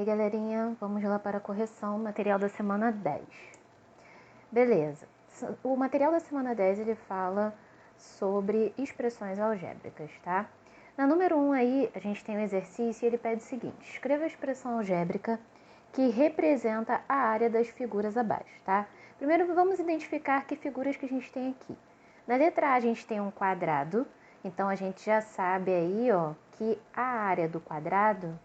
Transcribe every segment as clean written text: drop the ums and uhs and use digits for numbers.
aí, galerinha, vamos lá para a correção, material da semana 10. Beleza. O material da semana 10, ele fala sobre expressões algébricas, tá? Na número 1 aí, a gente tem um exercício e ele pede o seguinte: escreva a expressão algébrica que representa a área das figuras abaixo, tá? Primeiro, vamos identificar que figuras que a gente tem aqui. Na letra A, a gente tem um quadrado, então a gente já sabe aí, ó, que a área do quadrado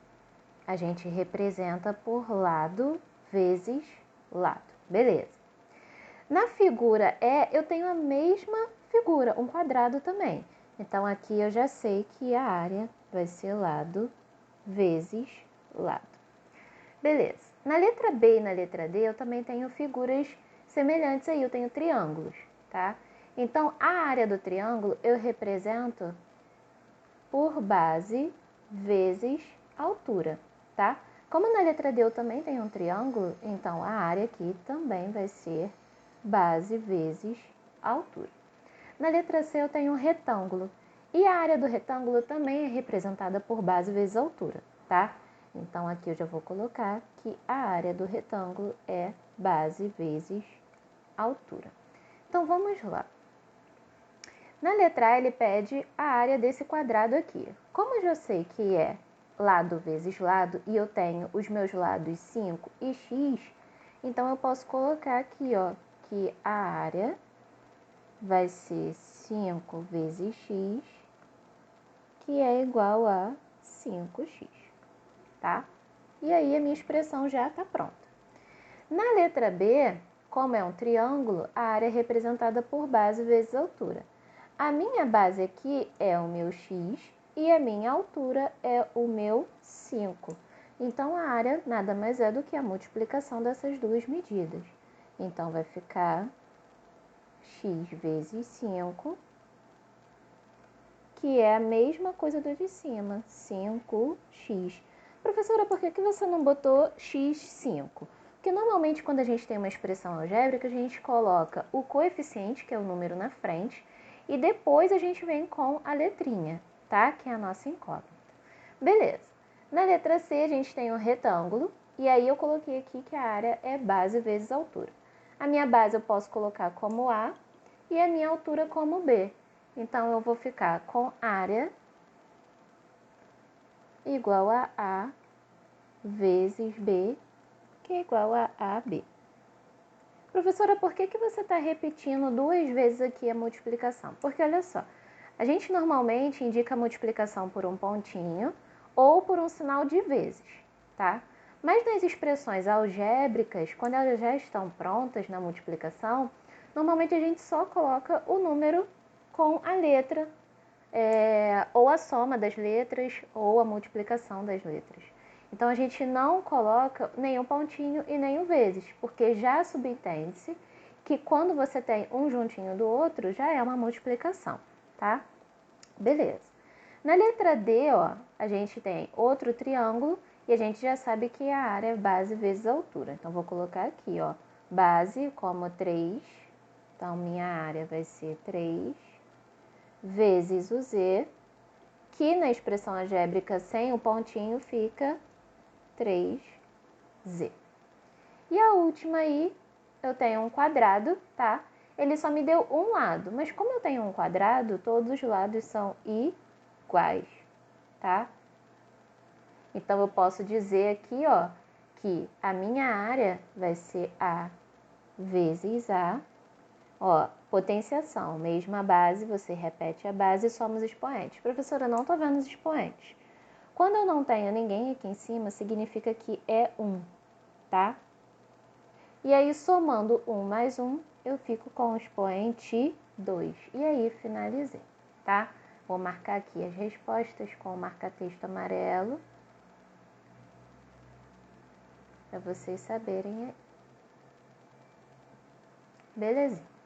a gente representa por lado vezes lado, beleza. Na figura E, eu tenho a mesma figura, um quadrado também. Então, aqui eu já sei que a área vai ser lado vezes lado. Beleza. Na letra B e na letra D, eu também tenho figuras semelhantes aí, eu tenho triângulos, tá? Então, a área do triângulo eu represento por base vezes altura, tá? Como na letra D eu também tenho um triângulo, então a área aqui também vai ser base vezes altura. Na letra C eu tenho um retângulo, e a área do retângulo também é representada por base vezes altura, tá? Então aqui eu já vou colocar que a área do retângulo é base vezes altura. Então vamos lá. Na letra A, ele pede a área desse quadrado aqui. Como eu já sei que é lado vezes lado e eu tenho os meus lados 5 e x, então eu posso colocar aqui, ó, que a área vai ser 5 vezes x, que é igual a 5x, tá? E aí a minha expressão já está pronta. Na letra B, como é um triângulo, a área é representada por base vezes altura. A minha base aqui é o meu x e a minha altura é o meu 5. Então, a área nada mais é do que a multiplicação dessas duas medidas. Então, vai ficar x vezes 5, que é a mesma coisa do de cima, 5x. Professora, por que você não botou x5? Porque normalmente quando a gente tem uma expressão algébrica, a gente coloca o coeficiente, que é o número na frente, e depois a gente vem com a letrinha, tá? Que é a nossa incógnita. Beleza. Na letra C a gente tem um retângulo, e aí eu coloquei aqui que a área é base vezes altura. A minha base eu posso colocar como A e a minha altura como B. Então, eu vou ficar com área igual a A vezes B, que é igual a AB. Professora, por que você está repetindo duas vezes aqui a multiplicação? Porque, olha só, a gente normalmente indica a multiplicação por um pontinho ou por um sinal de vezes, tá? Mas nas expressões algébricas, quando elas já estão prontas na multiplicação, normalmente a gente só coloca o número com a letra, ou a soma das letras, ou a multiplicação das letras. Então, a gente não coloca nenhum pontinho e nenhum vezes, porque já subentende-se que quando você tem um juntinho do outro, já é uma multiplicação, tá? Beleza. Na letra D, ó, a gente tem outro triângulo e a gente já sabe que a área é base vezes altura. Então, vou colocar aqui, ó, base como 3. Então, minha área vai ser 3 vezes o z, que na expressão algébrica sem o pontinho fica 3z. E a última aí, eu tenho um quadrado, tá? Ele só me deu um lado, mas como eu tenho um quadrado, todos os lados são iguais, tá? Então, eu posso dizer aqui, ó, que a minha área vai ser A vezes A. Ó, potenciação, mesma base, você repete a base e soma os expoentes. Professora, não estou vendo os expoentes. Quando eu não tenho ninguém aqui em cima, significa que é 1, tá? E aí, somando 1 mais 1, eu fico com o expoente 2. E aí, finalizei, tá? Vou marcar aqui as respostas com o marca-texto amarelo, para vocês saberem aí. Belezinha.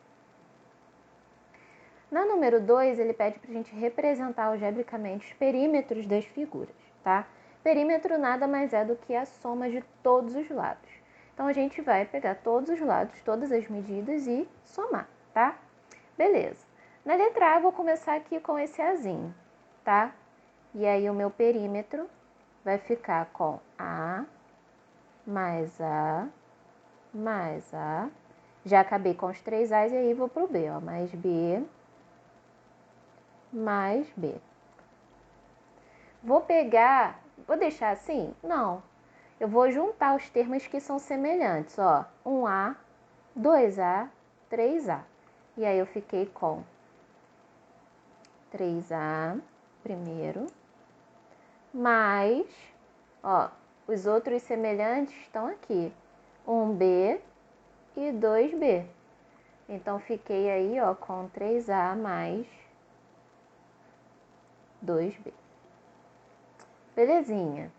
Na número 2, ele pede para a gente representar algebricamente os perímetros das figuras, tá? Perímetro nada mais é do que a soma de todos os lados. Então, a gente vai pegar todos os lados, todas as medidas e somar, tá? Beleza. Na letra A, eu vou começar aqui com esse Azinho, tá? E aí, o meu perímetro vai ficar com A mais A, mais A. Já acabei com os 3 A's e aí vou pro B, ó. Mais B, mais B. Vou deixar assim? Não. Eu vou juntar os termos que são semelhantes, ó. 1A, 2A, 3A. E aí eu fiquei com 3A primeiro, mais, ó, os outros semelhantes estão aqui. 1B e 2B. Então, fiquei aí, ó, com 3A mais 2B. Belezinha.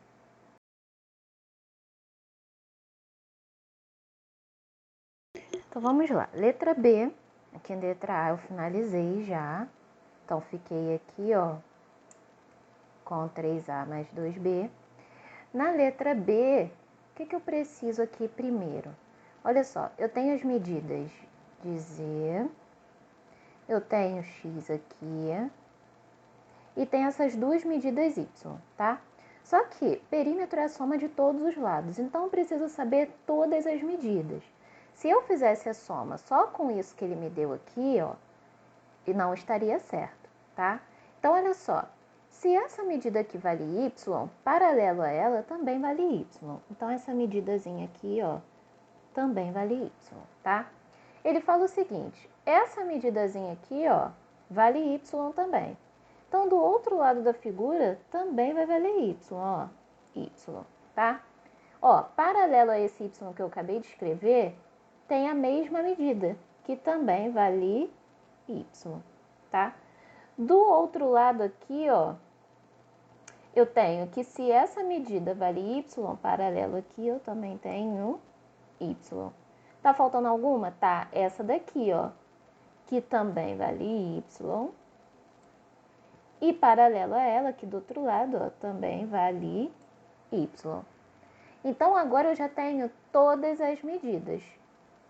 Então, vamos lá. Letra B. Aqui em letra A eu finalizei já. Então, fiquei aqui, ó, com 3A mais 2B. Na letra B, o que eu preciso aqui primeiro? Olha só, eu tenho as medidas de Z, eu tenho X aqui e tem essas duas medidas Y, tá? Só que perímetro é a soma de todos os lados, então eu preciso saber todas as medidas. Se eu fizesse a soma só com isso que ele me deu aqui, ó, e não estaria certo, tá? Então, olha só, se essa medida aqui vale Y, paralelo a ela também vale Y. Então, essa medidazinha aqui, ó, também vale Y, tá? Ele fala o seguinte, essa medidazinha aqui, ó, vale Y também. Então, do outro lado da figura, também vai valer Y, ó, Y, tá? Ó, paralelo a esse Y que eu acabei de escrever, tem a mesma medida, que também vale Y, tá? Do outro lado aqui, ó, eu tenho que se essa medida vale Y, paralelo aqui, eu também tenho Y. Tá faltando alguma? Tá, essa daqui, ó, que também vale Y. E paralelo a ela, aqui do outro lado, ó, também vale Y. Então, agora eu já tenho todas as medidas,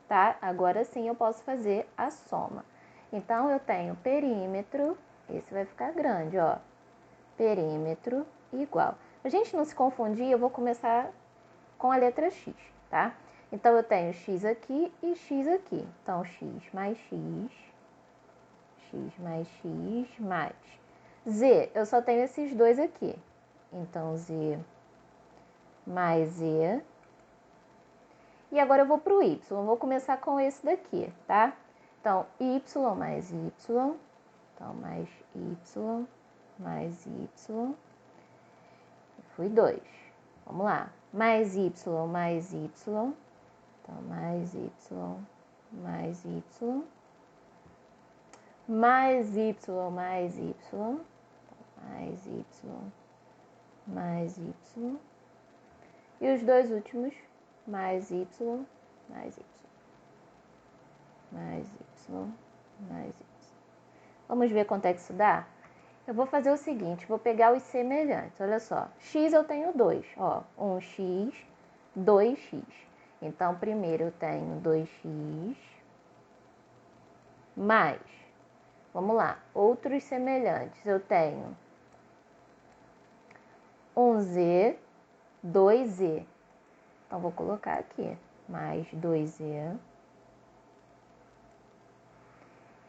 tá? Agora sim eu posso fazer a soma. Então, eu tenho perímetro, esse vai ficar grande, ó. Perímetro igual. A gente não se confundir, eu vou começar com a letra X, tá? Então, eu tenho X aqui e X aqui. Então, X mais X, X mais X, mais Z. Eu só tenho esses dois aqui. Então, Z mais Z. E agora eu vou para o Y. Vou começar com esse daqui, tá? Então, Y mais Y. Então, mais Y mais Y. Fui 2. Vamos lá. Mais Y mais Y. Então, mais Y mais Y. Mais Y mais Y. Então, mais Y mais Y. E os dois últimos, mais Y mais Y. Mais Y mais Y. Vamos ver quanto é que isso dá? Eu vou fazer o seguinte, vou pegar os semelhantes, olha só. X eu tenho 2, ó, 1x, 2x. Então, primeiro eu tenho 2x, mais, vamos lá, outros semelhantes. Eu tenho 1z, 2z. Então, vou colocar aqui, mais 2z.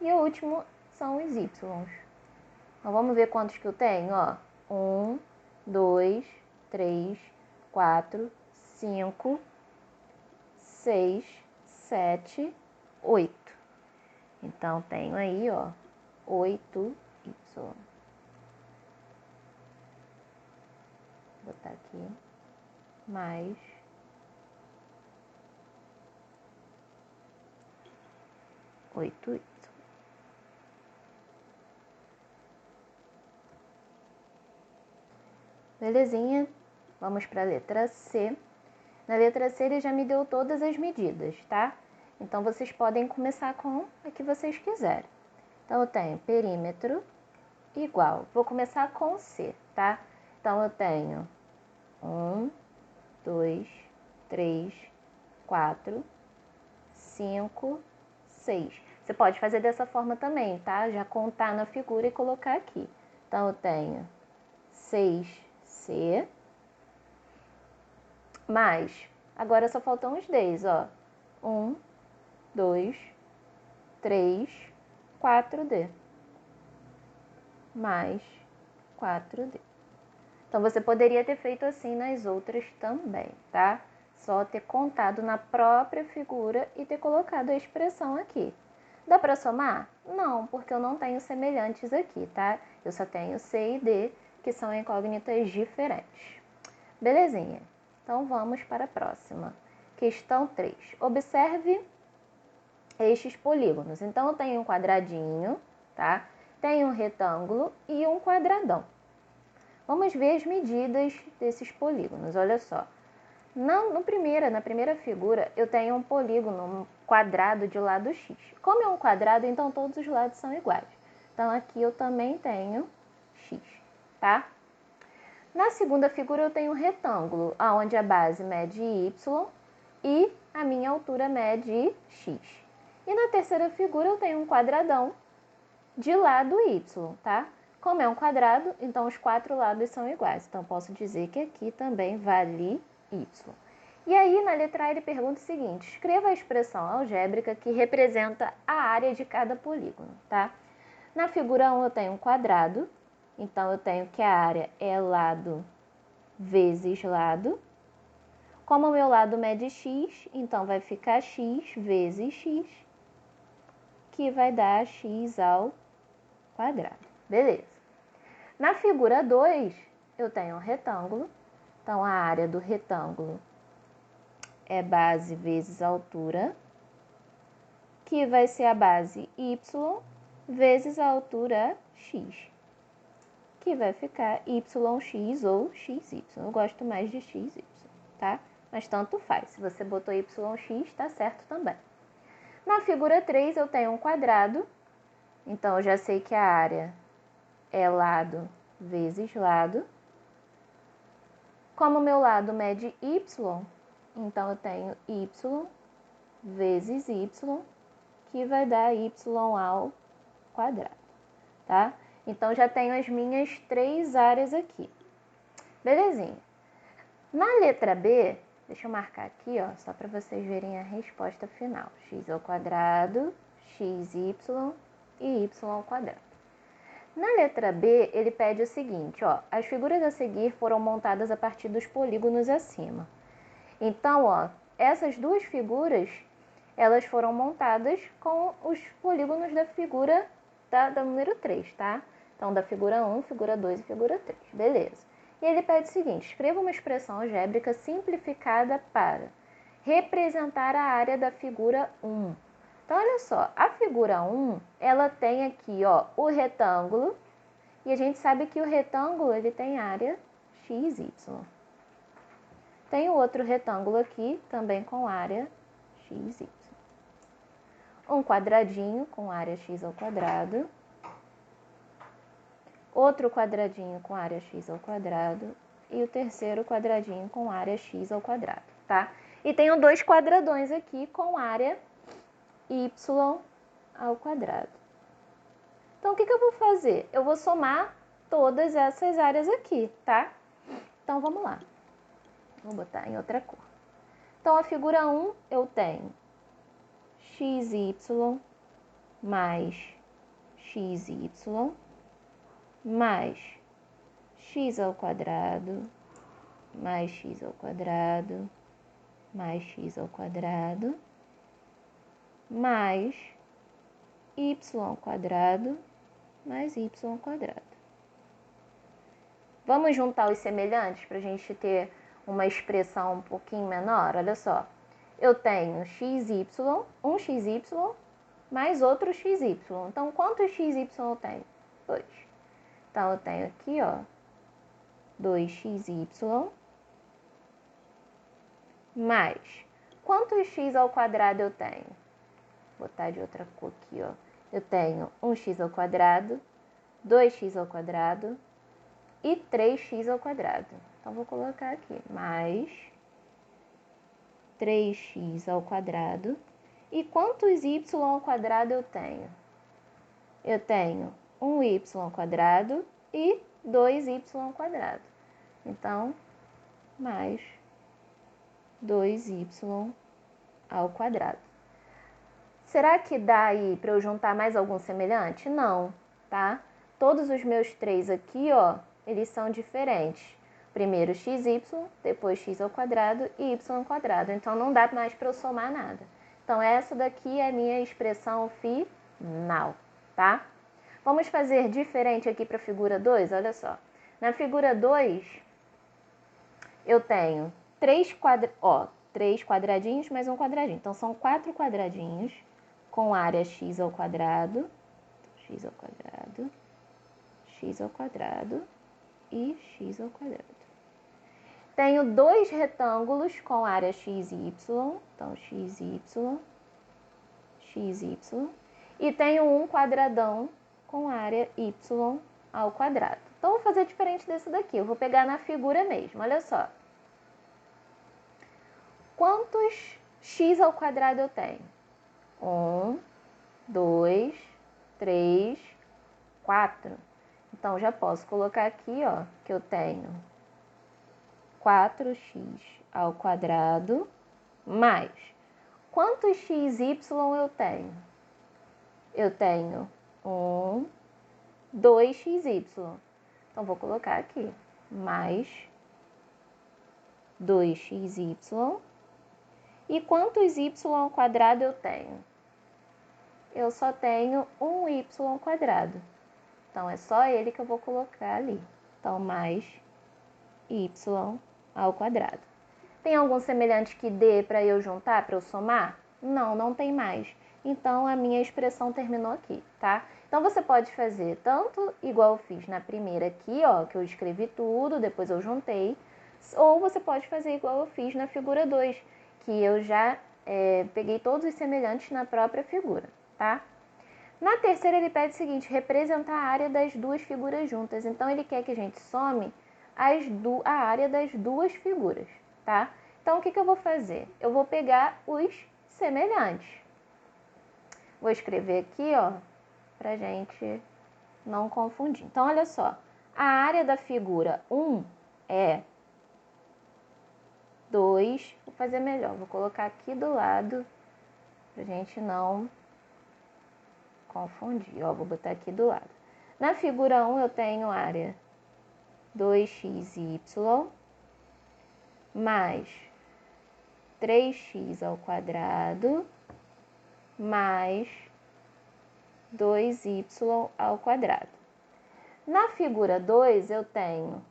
E o último são os y. Então, vamos ver quantos que eu tenho, ó. 1, 2, 3, 4, 5, 6, 7, 8. Então, tenho aí, ó, 8y. Vou botar aqui, mais 8y. Belezinha? Vamos para a letra C. Na letra C ele já me deu todas as medidas, tá? Então, vocês podem começar com a que vocês quiserem. Então, eu tenho perímetro igual. Vou começar com C, tá? Então, eu tenho 1, 2, 3, 4, 5, 6. Você pode fazer dessa forma também, tá? Já contar na figura e colocar aqui. Então, eu tenho 6C mais Agora só faltam os Ds, ó. 1, 2, 3, 4D. Mais 4D. Então, você poderia ter feito assim nas outras também, tá? Só ter contado na própria figura e ter colocado a expressão aqui. Dá para somar? Não, porque eu não tenho semelhantes aqui, tá? Eu só tenho C e D, que são incógnitas diferentes. Belezinha. Então, vamos para a próxima. Questão 3. Observe estes polígonos. Então, eu tenho um quadradinho, tá? Tenho um retângulo e um quadradão. Vamos ver as medidas desses polígonos. Olha só. Na primeira figura, eu tenho um polígono, um quadrado de lado X. Como é um quadrado, então todos os lados são iguais. Então, aqui eu também tenho X, tá? Na segunda figura, eu tenho um retângulo, onde a base mede Y e a minha altura mede X. E na terceira figura, eu tenho um quadradão de lado Y, tá? Como é um quadrado, então os 4 lados são iguais. Então, posso dizer que aqui também vale Y. E aí, na letra A, ele pergunta o seguinte: escreva a expressão algébrica que representa a área de cada polígono, tá? Na figura 1, eu tenho um quadrado. Então, eu tenho que a área é lado vezes lado. Como o meu lado mede x, então vai ficar x vezes x, que vai dar x ao quadrado. Beleza. Na figura 2, eu tenho um retângulo. Então, a área do retângulo é base vezes altura, que vai ser a base y vezes a altura x, que vai ficar yx ou xy. Eu gosto mais de xy, tá? Mas tanto faz. Se você botou yx, tá certo também. Na figura 3, eu tenho um quadrado. Então, eu já sei que a área é lado vezes lado. Como o meu lado mede y, então eu tenho y vezes y, que vai dar y ao quadrado, tá? Então, já tenho as minhas 3 áreas aqui. Belezinha. Na letra B, deixa eu marcar aqui, ó, só para vocês verem a resposta final. X ao quadrado, xy e y ao quadrado. Na letra B, ele pede o seguinte, ó, as figuras a seguir foram montadas a partir dos polígonos acima. Então, ó, essas duas figuras, elas foram montadas com os polígonos da figura da número 3, tá? Então, da figura 1, figura 2 e figura 3, beleza. E ele pede o seguinte, escreva uma expressão algébrica simplificada para representar a área da figura 1. Então, olha só, a figura 1, ela tem aqui, ó, o retângulo, e a gente sabe que o retângulo, ele tem área XY. Tem outro retângulo aqui, também com área XY. Um quadradinho com área x ao quadrado. Outro quadradinho com área x ao quadrado. E o terceiro quadradinho com área x ao quadrado, tá? E tenho 2 quadradões aqui com área y ao quadrado. Então, o que eu vou fazer? Eu vou somar todas essas áreas aqui, tá? Então, vamos lá. Vou botar em outra cor. Então, a figura 1, eu tenho xy mais xy mais x ao quadrado mais x ao quadrado mais x ao quadrado mais y ao quadrado mais y ao quadrado. Vamos juntar os semelhantes para a gente ter uma expressão um pouquinho menor? Olha só, eu tenho xy, um xy mais outro xy. Então, quantos xy eu tenho? 2. Então, eu tenho aqui, ó, 2xy mais. Quantos x ao quadrado eu tenho? Vou botar de outra cor aqui, ó. Eu tenho 1x ao quadrado, 2x ao quadrado e 3x ao quadrado. Então, vou colocar aqui, mais 3x ao quadrado. E quantos y ao quadrado eu tenho? Eu tenho 1y ao quadrado e 2y ao quadrado. Então, mais 2y ao quadrado. Será que dá aí para eu juntar mais algum semelhante? Não, tá? Todos os meus 3 aqui, ó, eles são diferentes. Primeiro xy, depois x ao quadrado e y ao quadrado. Então, não dá mais para eu somar nada. Então, essa daqui é a minha expressão final, tá? Vamos fazer diferente aqui para a figura 2, olha só. Na figura 2, eu tenho 3 quadradinhos mais um quadradinho. Então, são 4 quadradinhos com área x ao quadrado, x ao quadrado, x ao quadrado e x ao quadrado. Tenho 2 retângulos com área xy, então xy, xy, e tenho um quadradão com área y ao quadrado. Então, vou fazer diferente desse daqui, eu vou pegar na figura mesmo, olha só. Quantos x ao quadrado eu tenho? 1, 2, 3, 4. Então, já posso colocar aqui, ó, que eu tenho 4x ao quadrado mais. Quantos xy eu tenho? Eu tenho 2xy. Então, vou colocar aqui, mais 2xy. E quantos y ao quadrado eu tenho? Eu só tenho um y ao quadrado. Então, é só ele que eu vou colocar ali. Então, mais y ao quadrado. Tem algum semelhante que dê para eu juntar, para eu somar? Não, não tem mais. Então, a minha expressão terminou aqui, tá? Então, você pode fazer tanto igual eu fiz na primeira aqui, ó, que eu escrevi tudo, depois eu juntei. Ou você pode fazer igual eu fiz na figura 2, que eu já peguei todos os semelhantes na própria figura, tá? Na terceira, ele pede o seguinte, representar a área das duas figuras juntas. Então, ele quer que a gente some a área das duas figuras, tá? Então, o que eu vou fazer? Eu vou pegar os semelhantes. Vou escrever aqui, ó, pra gente não confundir. Então, olha só. A área da figura 1 é 2. Vou fazer melhor. Vou colocar aqui do lado pra gente não confundir. Ó, vou botar aqui do lado. Na figura 1, eu tenho área 2xy mais 3x ao quadrado mais 2y ao quadrado. Na figura 2, eu tenho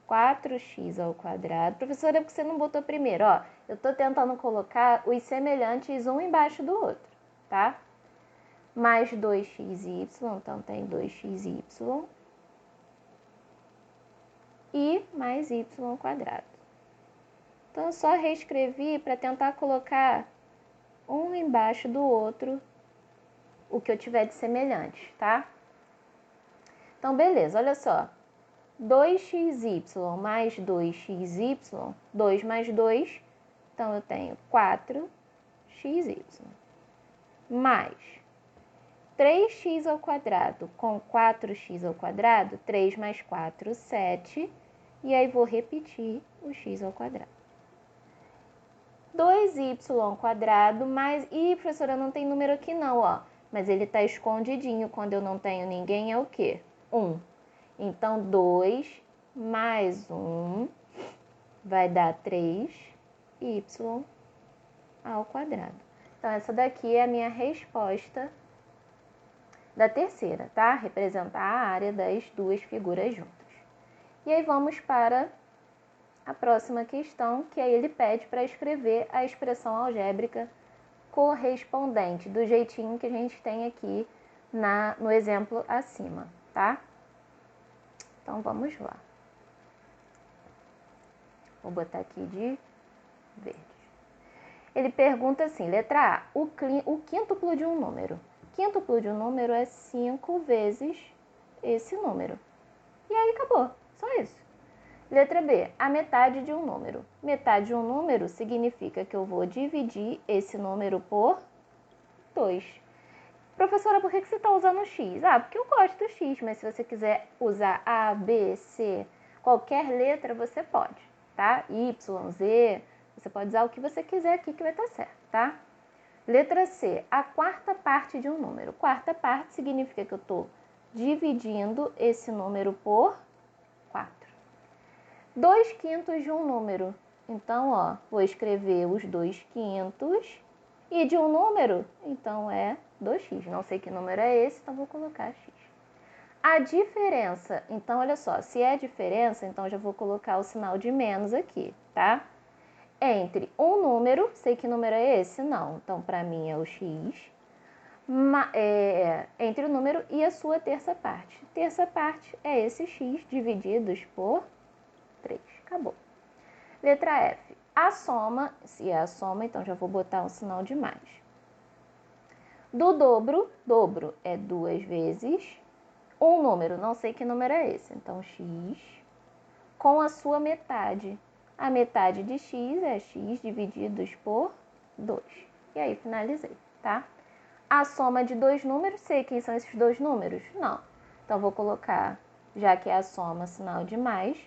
4x ao quadrado. Professora, por que você não botou primeiro? Ó, eu tô tentando colocar os semelhantes um embaixo do outro, tá? Mais 2xy, então tem 2xy e mais y ao quadrado. Então, eu só reescrevi para tentar colocar um embaixo do outro o que eu tiver de semelhante, tá? Então, beleza, olha só. 2xy mais 2xy, 2 mais 2, então eu tenho 4xy. Mais 3x ao quadrado com 4x ao quadrado, 3 mais 4, 7. E aí vou repetir o x ao quadrado. 2y ao quadrado mais... Ih, professora, não tem número aqui não, ó. Mas ele tá escondidinho. Quando eu não tenho ninguém, é o quê? 1. Então, 2 mais 1 vai dar 3y ao quadrado. Então, essa daqui é a minha resposta da terceira, tá? Representar a área das duas figuras juntas. E aí, vamos para a próxima questão, que aí ele pede para escrever a expressão algébrica correspondente, do jeitinho que a gente tem aqui no exemplo acima, tá? Então, vamos lá. Vou botar aqui de verde. Ele pergunta assim, letra A, o quíntuplo de um número. Quíntuplo de um número é 5 vezes esse número. E aí, acabou. Só isso. Letra B, a metade de um número. Metade de um número significa que eu vou dividir esse número por 2. Professora, por que você está usando x? Ah, porque eu gosto do x, mas se você quiser usar A, B, C, qualquer letra, você pode, tá? Y, Z, Você pode usar o que você quiser aqui que vai estar certo, tá? Letra C, a quarta parte de um número. Quarta parte significa que eu estou dividindo esse número por 4. 2/5 de um número. Então, ó, vou escrever os 2/5 e de um número, então é 2x. Não sei que número é esse, então vou colocar x. A diferença, então olha só, se é diferença, então já vou colocar o sinal de menos aqui, tá? Entre um número, sei que número é esse? Não, então para mim é o x, entre o número e a sua terça parte. Terça parte é esse x divididos por 3, acabou. Letra F, a soma, se é a soma, então já vou botar um sinal de mais. Do dobro, dobro é 2 vezes um número, não sei que número é esse, então x, com a sua metade. A metade de x é x divididos por 2. E aí, finalizei, tá? A soma de dois números, sei quem são esses dois números? Não. Então, vou colocar, já que é a soma, sinal de mais,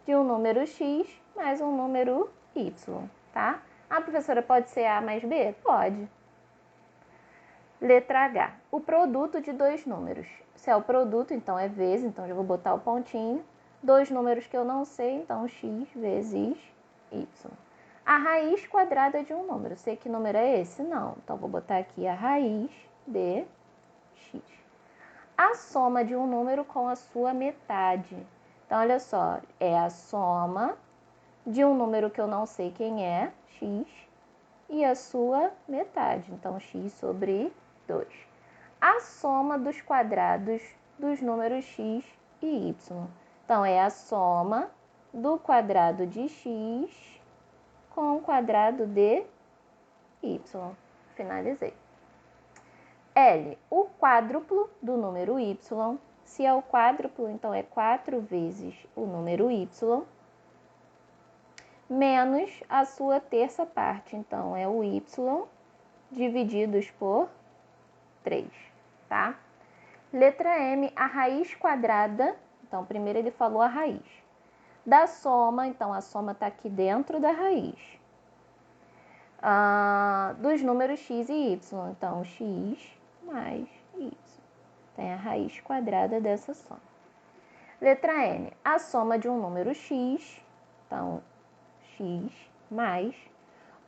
de um número x mais um número y, tá? A professora, pode ser A mais B? Pode. Letra H, o produto de dois números. Se é o produto, então é vezes, então já vou botar o pontinho. Dois números que eu não sei, então x vezes y. A raiz quadrada de um número, sei que número é esse? Não, então vou botar aqui a raiz de x. A soma de um número com a sua metade. Então, olha só, é a soma de um número que eu não sei quem é, x, e a sua metade, então x sobre 2. A soma dos quadrados dos números x e y. Então, é a soma do quadrado de x com o quadrado de y. Finalizei. L, o quádruplo do número y. Se é o quádruplo, então é 4 vezes o número y, menos a sua terça parte. Então, é o y divididos por 3, tá? Letra M, a raiz quadrada. Então, primeiro ele falou a raiz. Da soma, então a soma está aqui dentro da raiz. Dos números x e y. Então, x mais y. Tem a raiz quadrada dessa soma. Letra N, a soma de um número x. Então, x mais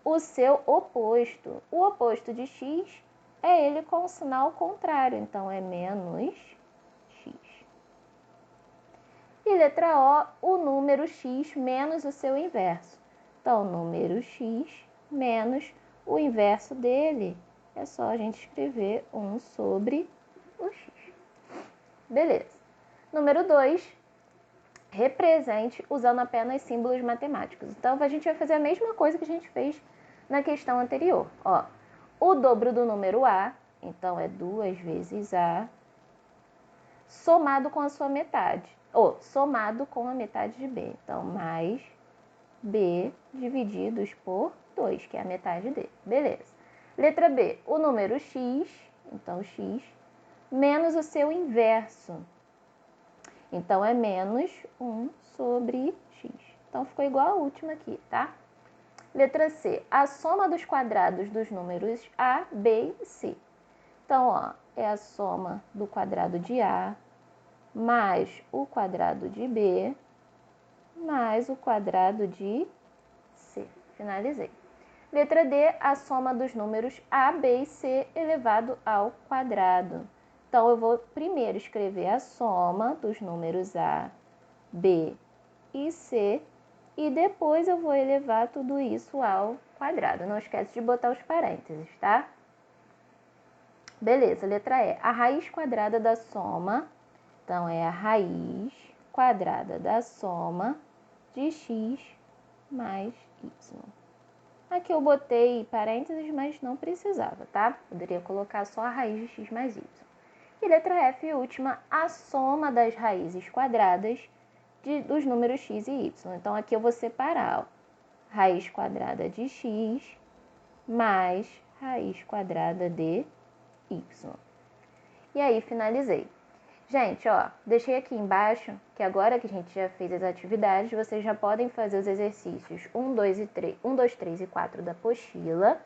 o seu oposto. O oposto de x é ele com o sinal contrário, então é menos x. E letra O, o número x menos o seu inverso. Então, número x menos o inverso dele. É só a gente escrever 1 sobre o x. Beleza. Número 2, represente usando apenas símbolos matemáticos. Então, a gente vai fazer a mesma coisa que a gente fez na questão anterior. Ó, o dobro do número A, então é 2 vezes A, somado com a sua metade. Ou somado com a metade de B. Então, mais B divididos por 2, que é a metade dele. Beleza. Letra B, o número x, então x, menos o seu inverso. Então, é menos 1 sobre x. Então, ficou igual a última aqui, tá? Letra C, a soma dos quadrados dos números A, B e C. Então, ó, é a soma do quadrado de A mais o quadrado de B mais o quadrado de C. Finalizei. Letra D, a soma dos números A, B e C elevado ao quadrado. Então, eu vou primeiro escrever a soma dos números A, B e C e depois eu vou elevar tudo isso ao quadrado. Não esquece de botar os parênteses, tá? Beleza, letra E. A raiz quadrada da soma, então é a raiz quadrada da soma de x mais y. Aqui eu botei parênteses, mas não precisava, tá? Poderia colocar só a raiz de x mais y. E letra F, última, a soma das raízes quadradas dos números x e y. Então, aqui eu vou separar, ó, raiz quadrada de x mais raiz quadrada de y. E aí, finalizei. Gente, ó, deixei aqui embaixo que agora que a gente já fez as atividades, vocês já podem fazer os exercícios 1, 2 e 3, 1, 2, 3 e 4 da apostila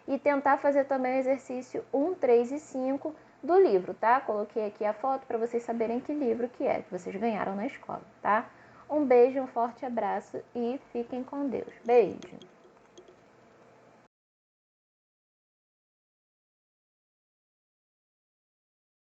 e tentar fazer também o exercício 1, 3 e 5 do livro, tá? Coloquei aqui a foto para vocês saberem que livro que vocês ganharam na escola, tá? Um beijo, um forte abraço e fiquem com Deus. Beijo!